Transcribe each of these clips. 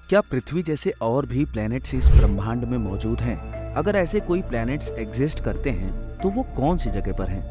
क्या पृथ्वी जैसे और भी प्लैनेट्स इस ब्रह्मांड में मौजूद हैं? अगर ऐसे कोई प्लैनेट्स एग्जिस्ट करते हैं तो वो कौन सी जगह पर हैं?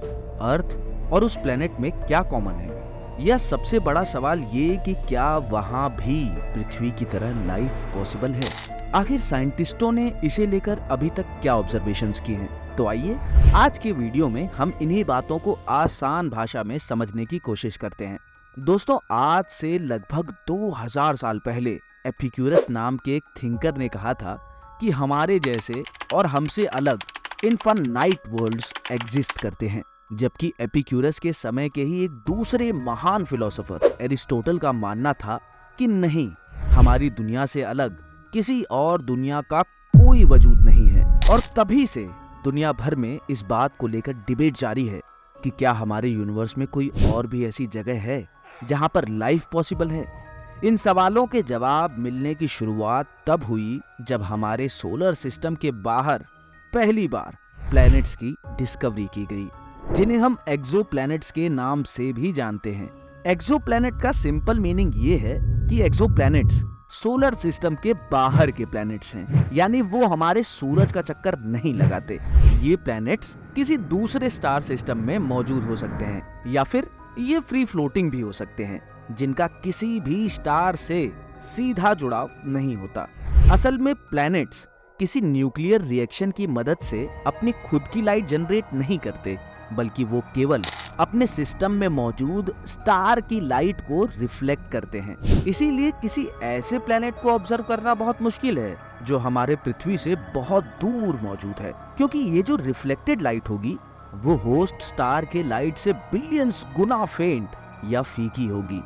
अर्थ और उस प्लैनेट में क्या कॉमन है? या सबसे बड़ा सवाल ये कि क्या वहां भी पृथ्वी की तरह लाइफ पॉसिबल है? आखिर साइंटिस्टों ने इसे लेकर अभी तक क्या ऑब्जर्वेशंस किए हैं? तो आइए आज के वीडियो में हम इन्हीं बातों को आसान भाषा में समझने की कोशिश करते हैं। दोस्तों, आज से लगभग 2000 साल पहले एपिक्यूरस नाम के एक थिंकर ने कहा था कि हमारे जैसे और हमसे अलग इनफाइनाइट वर्ल्ड्स एग्जिस्ट करते हैं। जबकि एपिक्यूरस के समय के ही एक दूसरे महान फिलोसोफर एरिस्टोटल का मानना था कि नहीं, हमारी दुनिया से अलग किसी और दुनिया का कोई वजूद नहीं है। और तभी से दुनिया भर में इस बात को लेकर डिबेट जारी है कि क्या हमारे यूनिवर्स में कोई और भी ऐसी जगह है जहां पर लाइफ पॉसिबल है। इन सवालों के जवाब मिलने की शुरुआत तब हुई जब हमारे सोलर सिस्टम के बाहर पहली बार प्लैनेट्स की डिस्कवरी की गई, जिन्हें हम एक्सोप्लैनेट्स के नाम से भी जानते हैं। एक्सोप्लैनेट का सिंपल मीनिंग ये है कि एक्सोप्लैनेट्स सोलर सिस्टम के बाहर के प्लैनेट्स हैं, यानी वो हमारे सूरज का चक्कर नहीं लगाते। ये प्लैनेट्स किसी दूसरे स्टार सिस्टम में मौजूद हो सकते हैं या फिर ये फ्री फ्लोटिंग भी हो सकते हैं, जिनका किसी भी स्टार से सीधा जुड़ाव नहीं होता। असल में प्लैनेट्स किसी न्यूक्लियर रिएक्शन की मदद से अपनी खुद की लाइट जनरेट नहीं करते, बल्कि वो केवल अपने सिस्टम में मौजूद स्टार की लाइट को रिफ्लेक्ट करते हैं। इसीलिए किसी ऐसे प्लैनेट को ऑब्जर्व करना बहुत मुश्किल है जो हमारे पृथ्वी से बहुत दूर मौजूद है, क्योंकि ये जो रिफ्लेक्टेड लाइट होगी वो होस्ट स्टार के लाइट से बिलियंस गुना फेंट या फीकी होगी।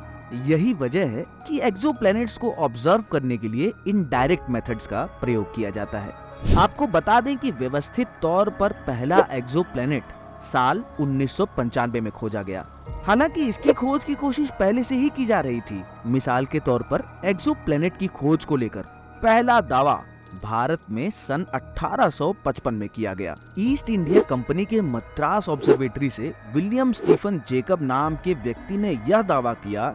यही वजह है कि एक्सोप्लैनेट्स को ऑब्जर्व करने के लिए इनडायरेक्ट मेथड्स का प्रयोग किया जाता है। आपको बता दें कि व्यवस्थित तौर पर पहला एक्सोप्लैनेट साल 1995 में खोजा गया। हालांकि इसकी खोज की कोशिश पहले से ही की जा रही थी। मिसाल के तौर पर एक्सोप्लैनेट की खोज को लेकर पहला दावा भारत में सन 1855 में किया गया। ईस्ट इंडिया कंपनी के मद्रास ऑब्जर्वेटरी से विलियम स्टीफन जेकब नाम के व्यक्ति ने यह दावा किया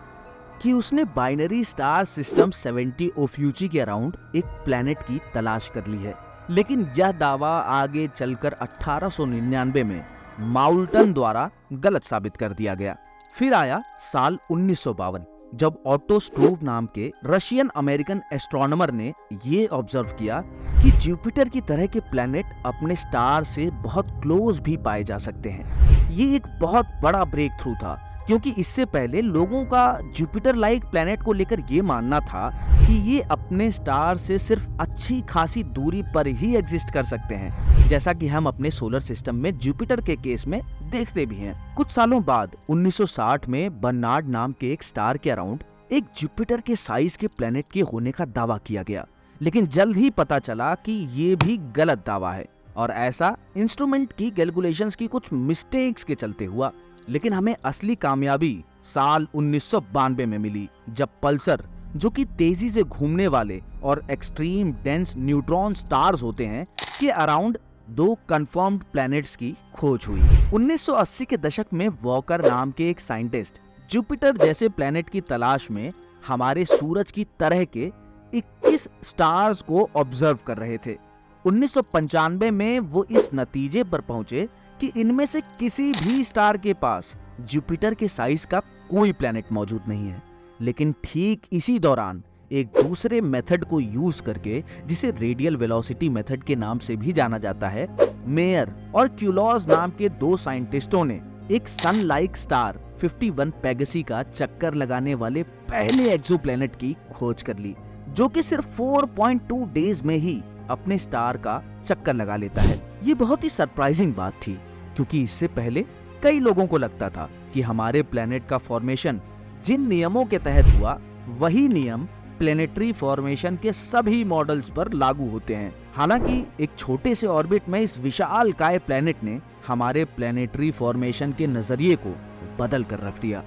कि उसने बाइनरी स्टार सिस्टम 70 ओफ्यूची के अराउंड एक प्लैनेट की तलाश कर ली है। लेकिन यह दावा आगे चलकर 1899 में माउल्टन द्वारा गलत साबित कर दिया गया। फिर आया साल 1952, जब ऑटो स्ट्रूव नाम के रशियन अमेरिकन एस्ट्रोनॉमर ने ये ऑब्जर्व किया कि जुपिटर की तरह के प्लैनेट अपने स्टार से बहुत क्लोज भी पाए जा सकते हैं। ये एक बहुत बड़ा ब्रेक थ्रू था, क्योंकि इससे पहले लोगों का जुपिटर लाइक प्लैनेट को लेकर ये मानना था कि ये अपने स्टार से सिर्फ अच्छी खासी दूरी पर ही एग्जिस्ट कर सकते हैं, जैसा कि हम अपने सोलर सिस्टम में जुपिटर के केस में देखते भी हैं। कुछ सालों बाद 1960 में बर्नार्ड नाम के एक स्टार के अराउंड एक जुपिटर के साइज के प्लैनेट के होने का दावा किया गया, लेकिन जल्द ही पता चला कि ये भी गलत दावा है, और ऐसा इंस्ट्रूमेंट की कैलकुलेशंस की कुछ मिस्टेक्स के चलते हुआ। लेकिन हमें असली कामयाबी साल 1992 में मिली, जब पल्सर, जो कि तेजी से घूमने वाले और एक्सट्रीम डेंस न्यूट्रॉन स्टार्स होते हैं, के अराउंड 2 कंफर्म्ड प्लैनेट्स की खोज हुई। 1980 के दशक में वॉकर नाम के एक साइंटिस्ट जुपिटर जैसे प्लैनेट की तलाश में हमारे सूरज की तरह के 21 स्टार्स को ऑब्जर्व कर रहे थे। 1995 में वो इस नतीजे पर पहुंचे कि इनमें से किसी भी स्टार के पास जुपिटर के साइज का कोई प्लैनेट मौजूद नहीं है। लेकिन ठीक इसी दौरान एक दूसरे मेथड को यूज करके, जिसे रेडियल वेलोसिटी मेथड के नाम से भी जाना जाता है, मेयर और क्यूलॉज नाम के 2 साइंटिस्टों ने एक सन लाइक स्टार 51 पेगासी का चक्कर लगाने वाले पहले एक्सोप्लैनेट की खोज कर ली, जो कि सिर्फ 4.2 डेज में ही अपने स्टार का चक्कर लगा लेता है। ये बहुत ही सरप्राइजिंग बात थी, क्योंकि इससे पहले कई लोगों को लगता था कि हमारे प्लैनेट का फॉर्मेशन जिन नियमों के तहत हुआ, वही नियम प्लैनेटरी फॉर्मेशन के सभी मॉडल्स पर लागू होते हैं। हालांकि एक छोटे से ऑर्बिट में इस विशाल काय प्लैनेट ने हमारे प्लैनेटरी फॉर्मेशन के नजरिए को बदल कर रख दिया।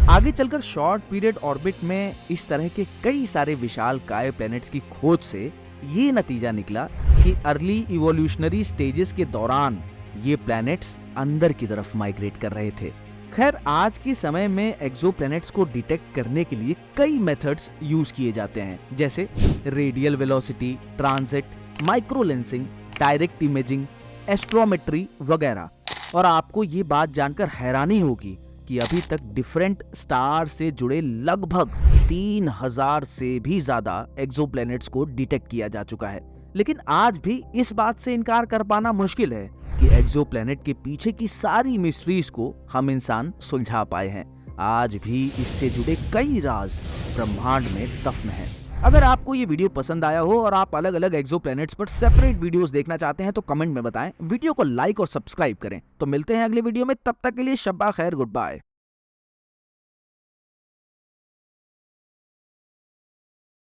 आगे चलकर शॉर्ट पीरियड ऑर्बिट में इस तरह के कई सारे विशाल काय प्लैनेट्स की खोज से ये नतीजा निकला कि अर्ली इवोल्यूशनरी स्टेजेस के दौरान ये प्लैनेट्स अंदर की तरफ माइग्रेट कर रहे थे। खैर आज के समय में एक्सोप्लैनेट्स को डिटेक्ट करने के लिए कई मेथड्स यूज किए जाते हैं, जैसे radial velocity transit, micro lensing, direct imaging, astrometry वगैरह। और आपको ये बात जानकर हैरानी होगी कि अभी तक डिफरेंट स्टार से जुड़े लगभग 3000 से भी ज्यादा एक्सोप्लैनेट्स को डिटेक्ट किया जा चुका है। लेकिन आज भी इस बात से इनकार कर पाना मुश्किल है कि एक्सोप्लैनेट के पीछे की सारी मिस्ट्रीज को हम इंसान सुलझा पाए हैं। आज भी इससे जुड़े कई राज ब्रह्मांड में दफन हैं। अगर आपको ये वीडियो पसंद आया हो और आप अलग अलग एक्सोप्लैनेट्स पर सेपरेट वीडियोस देखना चाहते हैं तो कमेंट में बताएं। वीडियो को लाइक और सब्सक्राइब करें। तो मिलते हैं अगले वीडियो में, तब तक के लिए शब्बा खैर, गुड बाय।